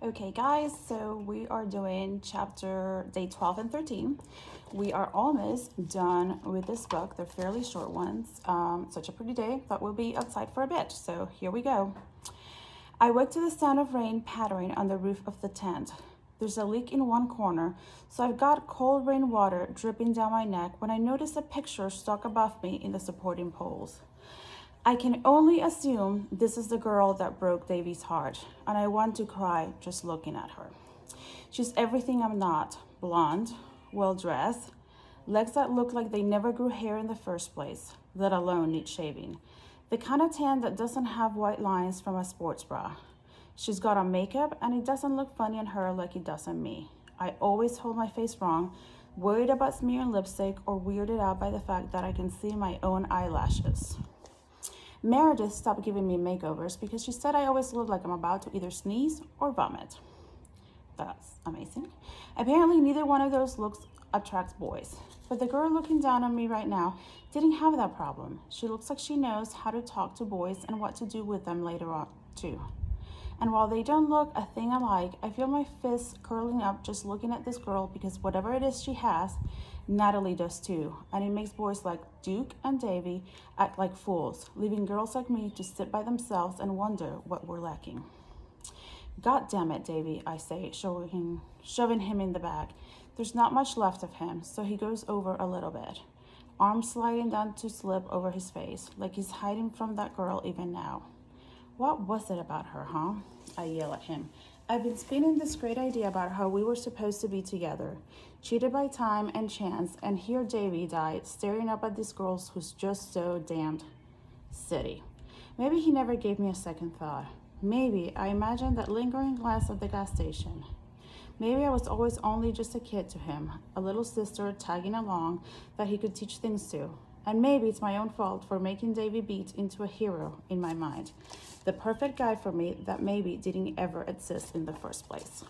Okay, guys, so we are doing chapter day 12 and 13. We are almost done with this book. They're fairly short ones. Such a pretty day. Thought we'll be outside for a bit. So here we go. I woke to the sound of rain pattering on the roof of the tent. There's a leak in one corner, so I've got cold rain water dripping down my neck when I notice a picture stuck above me in the supporting poles. I can only assume this is the girl that broke Davy's heart, and I want to cry just looking at her. She's everything I'm not: blonde, well dressed, legs that look like they never grew hair in the first place, let alone need shaving. The kind of tan that doesn't have white lines from a sports bra. She's got on makeup, and it doesn't look funny on her like it does on me. I always hold my face wrong, worried about smearing lipstick or weirded out by the fact that I can see my own eyelashes. Meredith stopped giving me makeovers because she said I always look like I'm about to either sneeze or vomit. That's amazing. Apparently, neither one of those looks attracts boys. But the girl looking down on me right now didn't have that problem. She looks like she knows how to talk to boys and what to do with them later on, too. And while they don't look a thing alike, I feel my fists curling up just looking at this girl because whatever it is she has, Natalie does too. And it makes boys like Duke and Davy act like fools, leaving girls like me to sit by themselves and wonder what we're lacking. God damn it, Davy, I say, shoving him in the back. There's not much left of him, so he goes over a little bit, arms sliding down to slip over his face, like he's hiding from that girl even now. What was it about her, huh? I yell at him. I've been spinning this great idea about how we were supposed to be together, cheated by time and chance, and here Davy died, staring up at this girl who's just so damned city. Maybe he never gave me a second thought. Maybe I imagined that lingering glance at the gas station. Maybe I was always only just a kid to him, a little sister tagging along that he could teach things to. And maybe it's my own fault for making Davy Beat into a hero in my mind, the perfect guy for me that maybe didn't ever exist in the first place.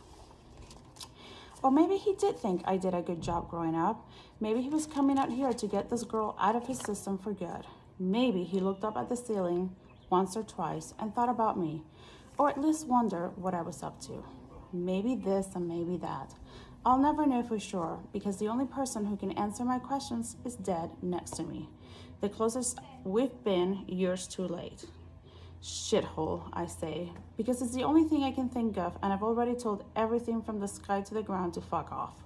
Or maybe he did think I did a good job growing up. Maybe he was coming out here to get this girl out of his system for good. Maybe he looked up at the ceiling once or twice and thought about me, or at least wondered what I was up to. Maybe this and maybe that. I'll never know for sure because the only person who can answer my questions is dead next to me. The closest we've been years too late. Shithole, I say, because it's the only thing I can think of, and I've already told everything from the sky to the ground to fuck off.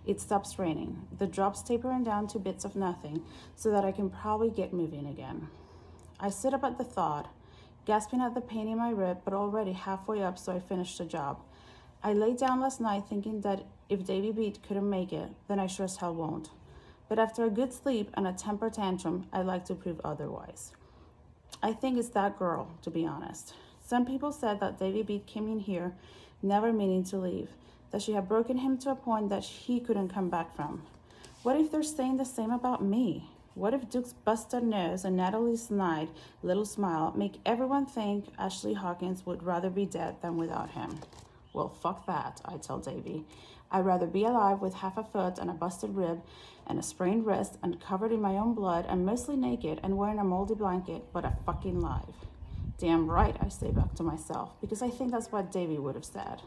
It stops raining, the drops tapering down to bits of nothing, so that I can probably get moving again. I sit up at the thought, gasping at the pain in my rib, but already halfway up, so I finish the job. I lay down last night thinking that if Davy Beat couldn't make it, then I sure as hell won't. But after a good sleep and a temper tantrum, I'd like to prove otherwise. I think it's that girl, to be honest. Some people said that Davy Beat came in here never meaning to leave, that she had broken him to a point that he couldn't come back from. What if they're saying the same about me? What if Duke's busted nose and Natalie's snide little smile make everyone think Ashley Hawkins would rather be dead than without him? Well, fuck that, I tell Davy. I'd rather be alive with half a foot and a busted rib and a sprained wrist and covered in my own blood and mostly naked and wearing a moldy blanket, but a fucking live. Damn right, I say back to myself, because I think that's what Davy would have said.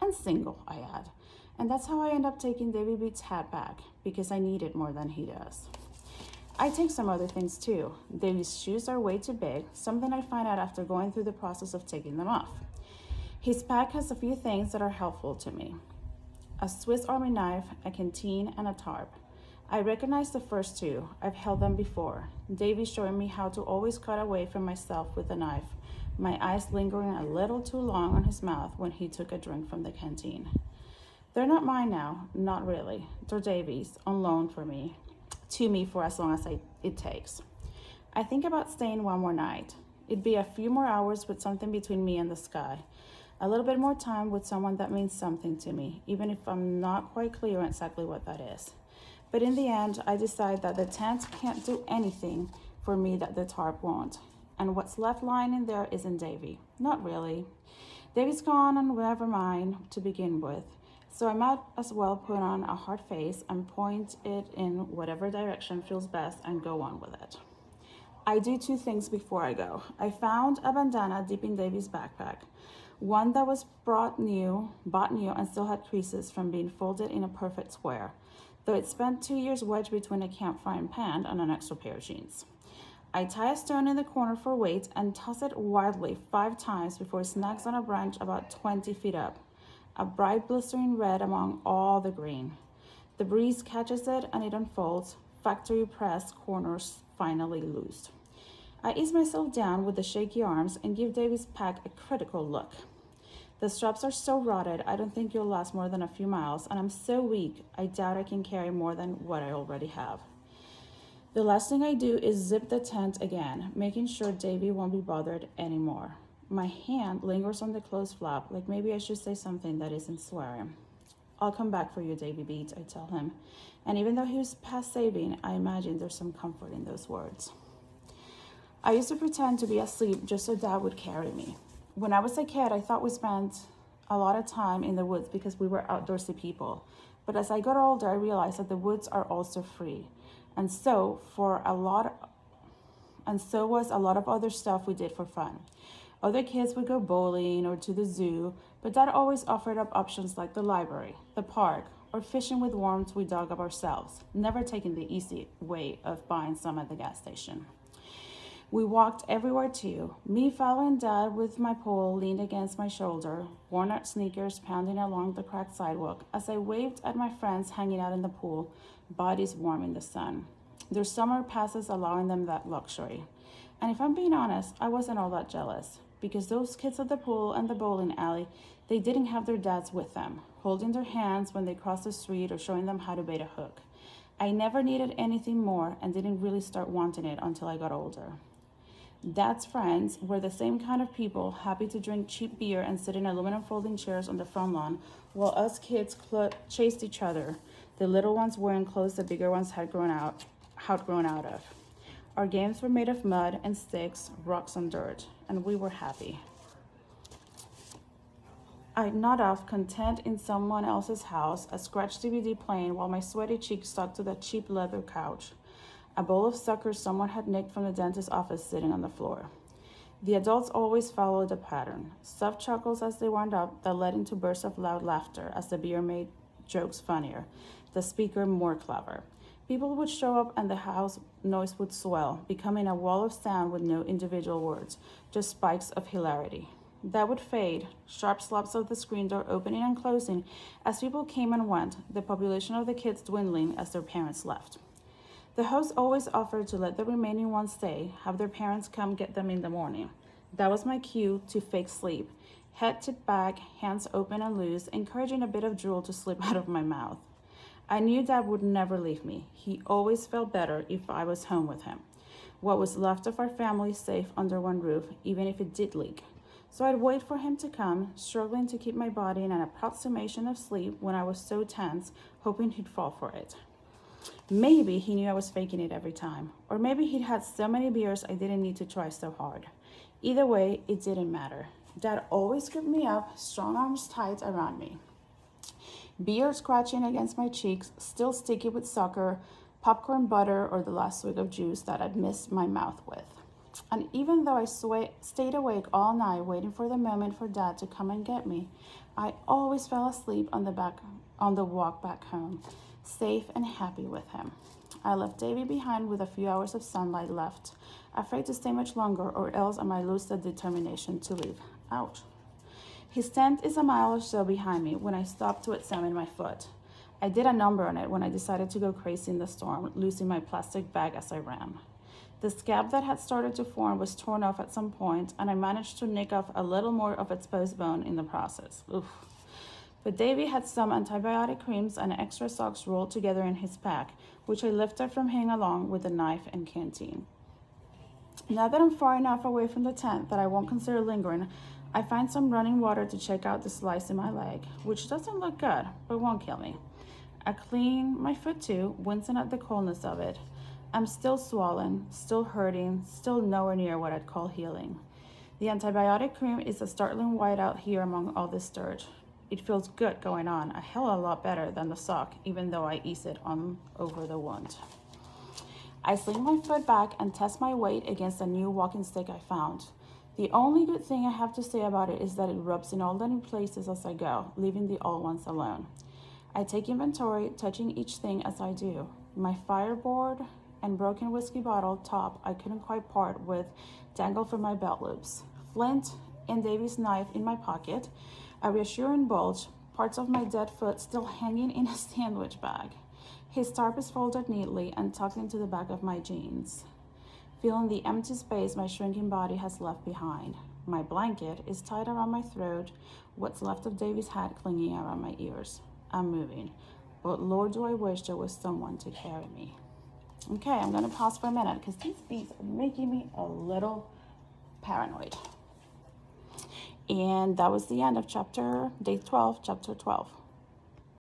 And single, I add. And that's how I end up taking Davy Beat's hat back, because I need it more than he does. I take some other things too. Davy's shoes are way too big, something I find out after going through the process of taking them off. His pack has a few things that are helpful to me. A Swiss Army knife, a canteen, and a tarp. I recognize the first two. I've held them before. Davy's showing me how to always cut away from myself with a knife, my eyes lingering a little too long on his mouth when he took a drink from the canteen. They're not mine now, not really. They're Davy's, on loan to me for as long as it takes. I think about staying one more night. It'd be a few more hours with something between me and the sky. A little bit more time with someone that means something to me, even if I'm not quite clear on exactly what that is. But in the end, I decide that the tent can't do anything for me that the tarp won't. And what's left lying in there isn't Davy. Not really. Davy's gone and never mine to begin with. So I might as well put on a hard face and point it in whatever direction feels best and go on with it. I do two things before I go. I found a bandana deep in Davy's backpack, one that was bought new, and still had creases from being folded in a perfect square, though it spent 2 years wedged between a campfire pan and an extra pair of jeans. I tie a stone in the corner for weight and toss it wildly 5 times before it snags on a branch about 20 feet up, a bright blistering red among all the green. The breeze catches it and it unfolds, factory press corners finally loosed. I ease myself down with the shaky arms and give Davy's pack a critical look. The straps are so rotted, I don't think you'll last more than a few miles, and I'm so weak, I doubt I can carry more than what I already have. The last thing I do is zip the tent again, making sure Davy won't be bothered anymore. My hand lingers on the closed flap, like maybe I should say something that isn't swearing. I'll come back for you, Davy Beat, I tell him. And even though he was past saving, I imagine there's some comfort in those words. I used to pretend to be asleep just so Dad would carry me. When I was a kid, I thought we spent a lot of time in the woods because we were outdoorsy people. But as I got older, I realized that the woods are also free. And so was a lot of other stuff we did for fun. Other kids would go bowling or to the zoo, but Dad always offered up options like the library, the park, or fishing with worms we dug up ourselves, never taking the easy way of buying some at the gas station. We walked everywhere too, me following Dad with my pole leaned against my shoulder, worn-out sneakers pounding along the cracked sidewalk as I waved at my friends hanging out in the pool, bodies warm in the sun. Their summer passes allowing them that luxury. And if I'm being honest, I wasn't all that jealous, because those kids at the pool and the bowling alley, they didn't have their dads with them, holding their hands when they crossed the street or showing them how to bait a hook. I never needed anything more and didn't really start wanting it until I got older. Dad's friends were the same kind of people, happy to drink cheap beer and sit in aluminum folding chairs on the front lawn, while us kids chased each other, the little ones wearing clothes the bigger ones had grown out of. Our games were made of mud and sticks, rocks and dirt, and we were happy. I'd nod off, content in someone else's house, a scratched DVD playing while my sweaty cheeks stuck to the cheap leather couch. A bowl of suckers someone had nicked from the dentist's office sitting on the floor. The adults always followed a pattern, soft chuckles as they wound up that led into bursts of loud laughter as the beer made jokes funnier, the speaker more clever. People would show up and the house noise would swell, becoming a wall of sound with no individual words, just spikes of hilarity. That would fade, sharp slaps of the screen door opening and closing as people came and went, the population of the kids dwindling as their parents left. The host always offered to let the remaining ones stay, have their parents come get them in the morning. That was my cue to fake sleep, head tipped back, hands open and loose, encouraging a bit of drool to slip out of my mouth. I knew Dad would never leave me. He always felt better if I was home with him. What was left of our family safe under one roof, even if it did leak. So I'd wait for him to come, struggling to keep my body in an approximation of sleep when I was so tense, hoping he'd fall for it. Maybe he knew I was faking it every time, or maybe he'd had so many beers I didn't need to try so hard. Either way, it didn't matter. Dad always scooped me up, strong arms tight around me. Beer scratching against my cheeks, still sticky with sucker, popcorn butter, or the last swig of juice that I'd missed my mouth with. And even though I stayed awake all night waiting for the moment for Dad to come and get me, I always fell asleep on the walk back home, safe and happy with him. I left Davy behind with a few hours of sunlight left, afraid to stay much longer or else I might lose the determination to leave. Ouch. His tent is a mile or so behind me when I stopped to examine my foot. I did a number on it when I decided to go crazy in the storm, losing my plastic bag as I ran. The scab that had started to form was torn off at some point, and I managed to nick off a little more of exposed bone in the process. Oof. But Davy had some antibiotic creams and extra socks rolled together in his pack, which I lifted from him along with the knife and canteen. Now that I'm far enough away from the tent that I won't consider lingering, I find some running water to check out the slice in my leg, which doesn't look good, but won't kill me. I clean my foot too, wincing at the coldness of it. I'm still swollen, still hurting, still nowhere near what I'd call healing. The antibiotic cream is a startling whiteout here among all this dirt. It feels good going on, a hell of a lot better than the sock, even though I ease it on over the wound. I sling my foot back and test my weight against a new walking stick I found. The only good thing I have to say about it is that it rubs in all the new places as I go, leaving the old ones alone. I take inventory, touching each thing as I do. My fireboard and broken whiskey bottle top I couldn't quite part with dangle from my belt loops. Flint and Davy's knife in my pocket, a reassuring bulge, parts of my dead foot still hanging in a sandwich bag. His tarp is folded neatly and tucked into the back of my jeans. Feeling the empty space my shrinking body has left behind. My blanket is tied around my throat, what's left of Davy's hat clinging around my ears. I'm moving, but Lord, do I wish there was someone to carry me. Okay, I'm gonna pause for a minute because these beats are making me a little paranoid. And that was the end of day 12, chapter 12.